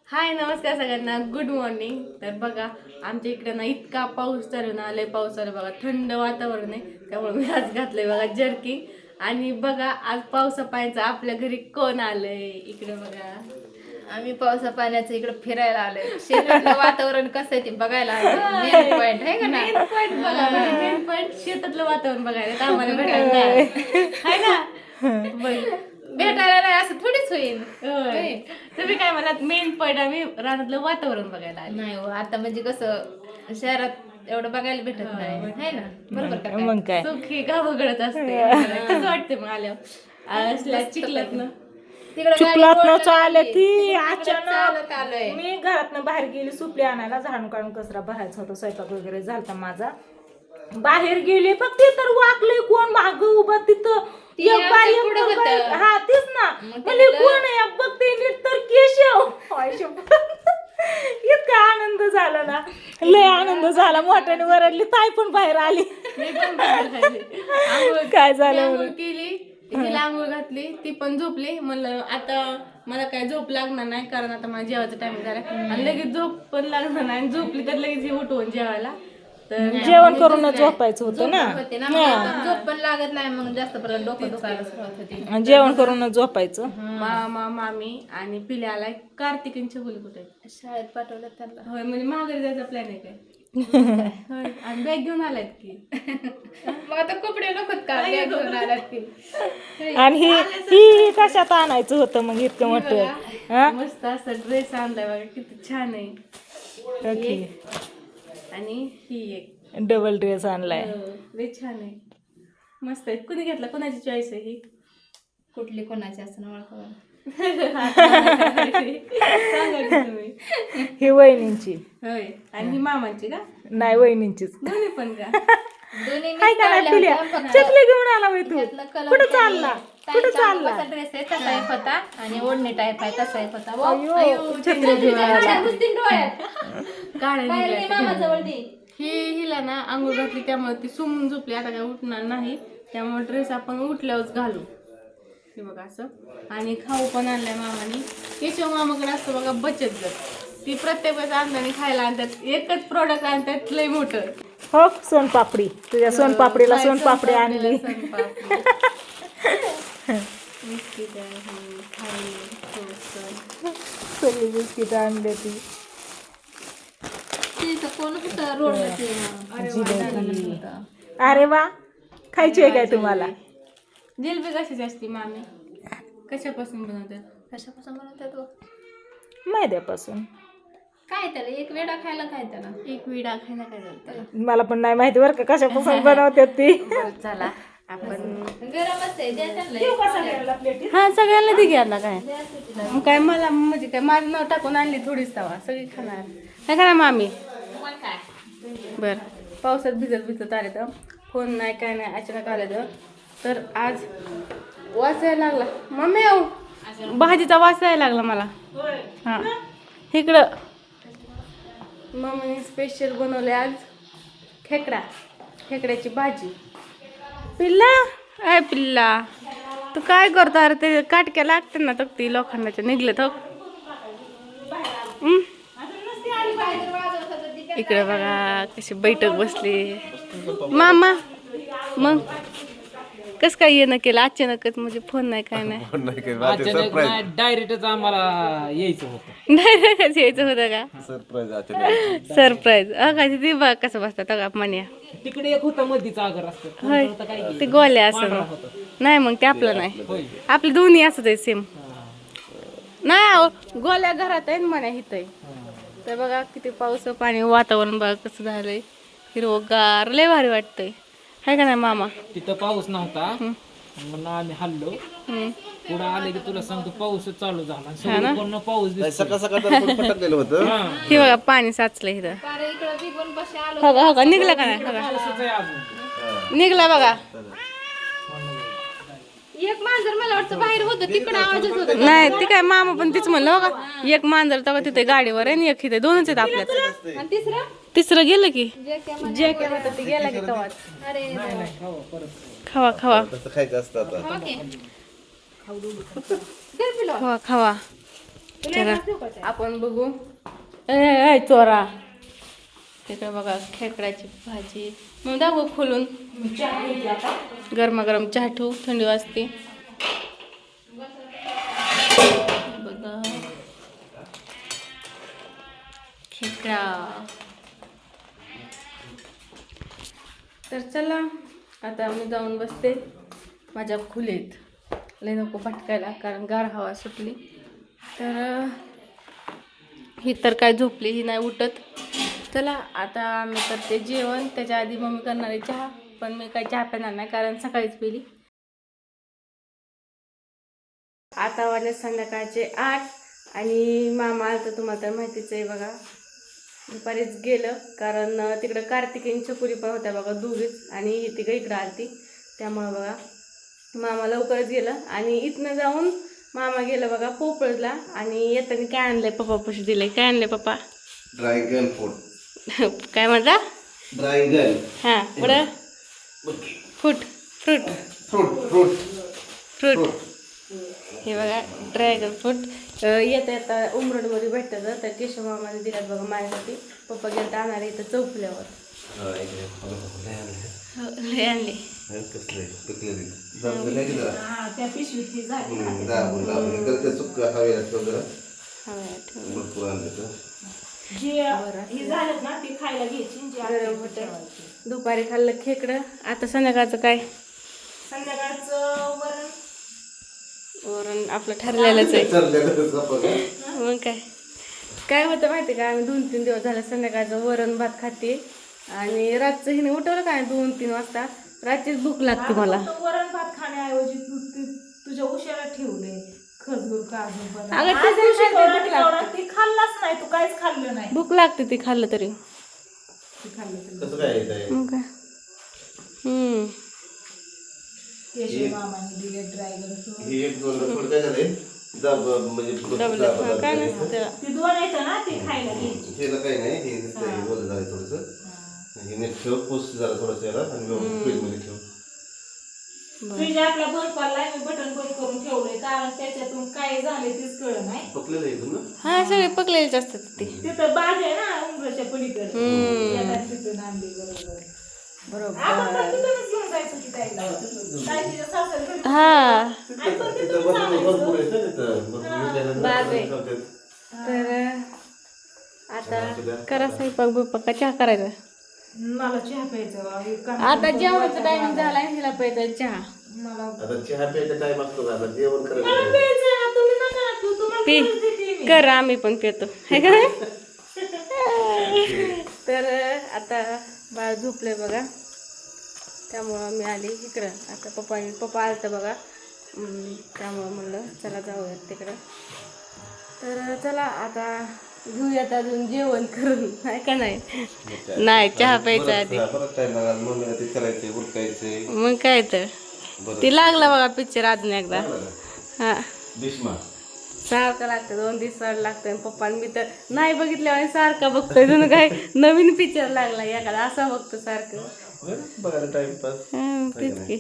हाय नमस्कार सगळ्यांना good morning. तर बघा आमच्या इकडे ना इतका पाऊस चालू ना लय पाऊस चालू बघा थंड वातावरण आहे त्यामुळे मी आज घातलंय बघा जर्किंग. आणि बघा आज पावसा पाण्याचं आपल्या घरी कोण आलंय इकडे बघा. आम्ही पावसा पाण्याचं इकडे फिरायला आलोय. शेतातलं वातावरण कसं आहे ते बघायला आलोय. मेन पॉइंट आहे का ना मेन पॉइंट बघा मेन पॉइंट शेतातलं वातावरण बघायला तर आम्हाला भेटायला नाही हाय ना बघ भेटायला नाही असं थोडीच होईल. होय. तुम्ही काय म्हणाल मेन पॉइंट आम्ही रानातलं वातावरण बघायला आले. नाही हो आता म्हणजे कसं शहरात एवढं बघायला भेटत नाही है ना बरोबर का मग काय सुखी गावाकडच असते कसं वाटते मग आल्यावर असल्या चिखलात ना तिकडे चिखलात आले ती अचानक चालत आलोय. मी घरातनं बाहेर गेली सुपली आणायला झाडून काढून कचरा भरायचा होता स्वयंपाक वगैरे झालता माझा. बाहेर गेले फक्त ते तर वाकले कोण माग उभा तिथं ती एक बाई, आमच्या एक पुढं बाई. होतं. हा तेच ना मग म्हणजे तिथलं- कोण आहे बघते नीट तर केशव आय शपथ. इतका आनंद झाला ना लय आनंद झाला मोठ्याने वरडली ताई पण बाहेर आली. मी पण बाहेर खाल्ली. आंघोळ काय झालं आंघोळ म्हणून? केली तिला आंघोळ घातली ती पण झोपली. म्हणलं आता मला काय झोप लागणार नाही कारण आता माझ्या जेवायचा टाइम झाला आणि लगेच झोप पण लागणार नाही आणि झोपली तर लगेच उठवून जेवायला. तर जेवण करूनच झोपायचं होतं ना होते ना मग झोप पण लागत नाही मग जास्त पर्यंत डोकं दुखायला सुरुवात होते. जेवण करूनच झोपायचं. मामा मामी आणि पिल्या आलाय. कार्तिकींच्या मुली कुठे आहेत? शाळेत पाठवलं त्यांना. होय म्हणजे माघारी जायचा प्लॅन आहे काय होय आणि बॅग घेऊन आलायत की मग आता कपडे नकोत का बॅग घेऊन आलात की. आणि ही कशात आणायचं होतं मग इतकं मोठं हा? मस्त असा ड्रेस आणलाय बघा किती छान आहे. ओके. आणि ही एक डबल ड्रेस आणलाय. लय छान आहे मस्त आहे. कुणी घेतला कुणाची चॉईस आहे ही? कुठली कोणाची असं ओळखा सांगा की तुम्ही. ही वहिनींची होय आणि ही मामांची का? नाही वहिनींचीच दोन्ही पण का? दोन्ही काय का नाही पिल्या चकली घेऊन आला बाई तू कुठं चालला कुठं चालला ड्रेस आहे तसा एक होता आणि ओढणी टाईप आहे तसा एक होता. अयो, छत्री घेऊन आला. काढायला मामाजवळ दे. हिला ना आंघोळ घातली त्यामुळे ती सुमून झोपली आता काय उठणार नाही त्यामुळे ड्रेस आपण उठल्यावरच घालू. हे बघा असं. आणि खाऊ पण आणलाय मामाने. केशव मामाकडे असतं बघा बचत गट. ती प्रत्येक वेळेस आणताना खायला आणतात एकच प्रोडक्ट आणतात लय मोठं. हो सोनपापडी तुझ्या सोनपापडीला सोनपापडी आणली. बिस्किट आहे खारी टोस्ट. सगळी बिस्किट आणली ती तिथं कोण होतं रोडवरती जिलेबी. अरे वा खायची आहे काय तुम्हाला? जिलेबी कशाची असते मामी? कशापासून बनवतात? कशापासून बनवतात तो मैद्यापासून. काय त्याला एक वेळा खायला काय त्याला एक विडा खायला काय झालं? मला पण नाही माहिती बरं का कशापासून बनवतात ती. चला आपण गरमच आहे द्या त्यांना. हा सगळ्यांना दे घ्यायला काय मग काय मला म्हणजे काय माझं नाव टाकून आणली थोडीच तवा सगळी खाणार काय खाणार मामी? बर पावसात भिजत आले तर फोन नाही काय नाही अचानक आले तर आज वास यायला लागला. मम्मी भाजीचा वास यायला लागला मला. हा इकडं मम्मीने स्पेशल बनवले आज खेकड्याची भाजी. पिल्ला अय पिल्ला तू काय करतो? अरे ते काटक्या लागते ना तर ती लोखंडाच्या निघले तर इकडे बघा कशी बैठक बसली. मामा मग कस काय येणं केलं अचानकच म्हणजे फोन नाही काय नाही डायरेक्टच आम्हाला यायचं होतं. डायरेक्ट यायचं होतं का? सरप्राईज सरप्राईज काय ती बघ कसं बसतात का म्हणे. तिकडे एक होता मधीचा आगर असतो होय ते गोल्या असं नाही मग ते आपलं नाही आपले दोन्ही असत आहे सेम नाही अहो गोल्या घरात आहे म्हणे हिथं आहे. तर बघा किती पाऊस पाणी वातावरण बघा कसं झालंय हिरवगार लय भारी वाटतंय हाय का नाही मामा? तिथं पाऊस नव्हता म्हणून आम्ही हल्लो. पुढे आले की तुला सांगतो पाऊसच चालू झाला सगळीकडनं पाऊस दिसतो. हे बघा पाणी साचलं इथं. इकडं बिगून बशी आलो हो का निघलं का नाही? बघा पाऊसच आहे अजून. निघला बघा. एक मांजर मला वाटतं बाहेर होतं तिकडं आवाजच होता. नाही ती काय मामा पण तीच म्हणलं बघा एक मांजर तर तिथे गाडीवर आहे आणि एक इथे दोनच आहेत आपल्यात. आणि तिसरं तिसरं गेलं की जे काय म्हणे- जे काय होतं ते गेला की तवाच. अरे खावा खावा खायचं असतं आता. ओके खावा खावा चला आपण बघू. ए चोरा तिकडे बघा खेकड्याची भाजी. मग दाखवू खोलून. गरमागरम चहा ठेवू, थंडी वाजते. बघा खेकडा. तर चला आता मी जाऊन बसते माझ्या खोलीत. लय नको भटकायला कारण गार हवा सुटली. तर ही तर काय झोपली, ही नाही उठत. चला आता मी करते जेवण. त्याच्या आधी मम्मी करणार आहे चहा, पण मी काही चहा पिणार नाही कारण सकाळीच पिली. आता वाजले संध्याकाळचे 8 आणि मामा आलं तर तुम्हाला तर माहितीच आहे बघा. दुपारीच गेलं कारण तिकडं कार्तिकेय छकुली पण होत्या बघा दोघीच, आणि ही तिघं इकडं आलती. त्यामुळं बघा मामा लवकरच गेलं. आणि इथनं जाऊन मामा गेलं बघा पोपळला. आणि येताना काय आणलंय पप्पा पशी दिलंय. काय आणलंय पप्पा? Dragon fruit. काय म्हणता? ड्रॅगन. हां पुढं fruit fruit fruit fruit fruit. हे बघा ड्रॅगन फ्रूट. येता येता उमरडमध्ये भेटतं तर केशव मामाने दिल्यात बघा माझ्यासाठी. पप्पा गेलं आणणार इथं चौफल्यावर. लय आणले. त्या पिशवीत ही झाली ना. जी ही झालं ना ती खायला घ्यायची, जी गरम होतं. दुपारी खाल्लं खेकडं. आता संध्याकाळचं काय? संध्याकाळचं वरण. वरण आपलं ठरलेलंच आहे. मग काय होतं माहिती का, आम्ही 2-3 दिवस झालं संध्याकाळचं वरण भात खाते. आणि रातचं हिने उठवलं काय 2-3 वाजता. रातचीच भूक लागते मला. फक्त वरण भात खाण्याऐवजी तुझ्या उशाला ठेवले खजूर काजू बदाम. अगं, आज ते दिवशी दिवशी वरण भूक लागते. ठेवलं, ती खाल्लाच नाही, तू काहीच खाल्लं नाही. भूक लागते ती खाल्लं तरी. ती खाल्लं तरी. कसं काय आहे? मग काय. केशव मामाने दिले ड्रॅगन फ्रूट. ही एक दोन थोडं काय झालंय म्हणजे डबल काय नसतं त्याला. ती दोन येतं ना ती खायला घ्यायची. त्याला काही नाही, हे नुसतं बोलत झालं थोडंसं. हे नीट ठेव, पोस्ट झालं थोडंसं याला आणि फ्रीजमध्ये ठेव. फ्रीज आपला बंद पडलाय, मी बटन बंद करून ठेवलंय कारण त्याच्यातून काय झाले तेच कळ नाही. पकलेलं आहे ना. हा सगळे पकलेलेच असतात ते. तिथं बाग आहे ना उमराच्या पलीकडे. येतात तिथून आणली बरोबर. आपण पण तिथूनच घेऊन जायचं की ताईला. ताई तिच्या सासरी. हा तिथं भरपूर आहे ना तिथं. बाग आहे. तर आता करा स्वयंपाक बिपाक का चहा करायचा. मला चहा प्यायचा. आता जेवणाचा टायमिंग झालाय, हिला प्यायचा चहा. मला आता चहा प्यायचा टाइम असतो का? आता जेवण मला करायचं. प्यायचं आहे, तुम्ही नका पिऊ, तुम्हाला पी गरज देते मी. कर, आम्ही पण पितो है का नाही? तर आता बाळ झोपले बघा, त्यामुळं मी आली इकडं. आता पप्पा आलतं बघा, त्यामुळं म्हणलं चला जाऊयात तिकडं. तर चला आता घेऊयात अजून जेवण करून, नाही का नाही? नाही चहा प्यायचा आधी. परत टाइम लागला. मम्मीला ते करायचे उरकायचे. मग काय तर ती लागला बघा पिक्चर अजून एकदा. हा भीष्मा. सारखं लागतं, 2 दिवस लागतं. आणि पप्पा मी तर नाही बघितल्यावर सारखा बघतोय. जणू काय नवीन पिक्चर लागला एखादा असा बघतो सारखं. बघायला टाइमपास. तेच की.